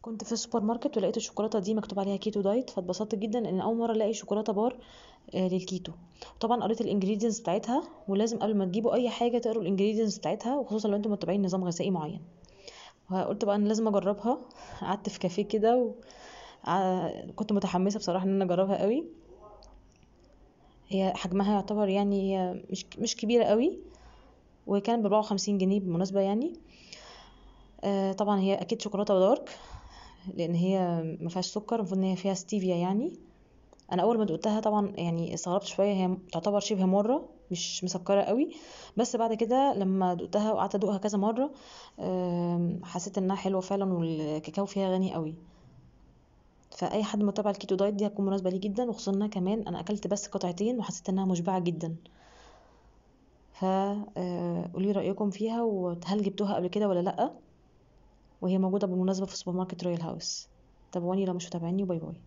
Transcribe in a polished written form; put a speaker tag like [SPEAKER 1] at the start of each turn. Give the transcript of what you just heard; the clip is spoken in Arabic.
[SPEAKER 1] كنت في السوبر ماركت ولقيت الشوكولاته دي مكتوب عليها كيتو دايت، فاتبسطت جدا ان اول مره الاقي شوكولاته بار للكيتو. طبعا قريت الانجريدينتس بتاعتها، ولازم قبل ما تجيبوا اي حاجه تقروا الانجريدينتس بتاعتها، وخصوصا لو انتم متابعين نظام غذائي معين. فقلت بقى انا لازم اجربها. قعدت في كافيه كده كنت متحمسه بصراحه ان انا اجربها قوي. هي حجمها يعتبر يعني هي مش كبيره قوي، وكانت ب54 جنيه بالمناسبه يعني. طبعا هي اكيد شوكولاته دارك، لان هي ما فيهاش سكر، المفروض ان هي فيها ستيفيا يعني. انا اول ما دقتها طبعا يعني استغربت شويه، هي تعتبر شبه مره، مش مسكره قوي. بس بعد كده لما دقتها وقعدت ادوقها كذا مره، حسيت انها حلوه فعلا، والكاكاو فيها غني قوي. فاي حد متابع الكيتو دايت دي هتكون مناسبه ليه جدا، وخصوصا انها كمان انا اكلت بس قطعتين وحسيت انها مشبعه جدا. ف قولي رايكم فيها، وهل جبتوها قبل كده ولا لا. وهي موجوده بالمناسبه في سوبر ماركت رويال هاوس. تابعوني لو مش متابعيني، وباي باي.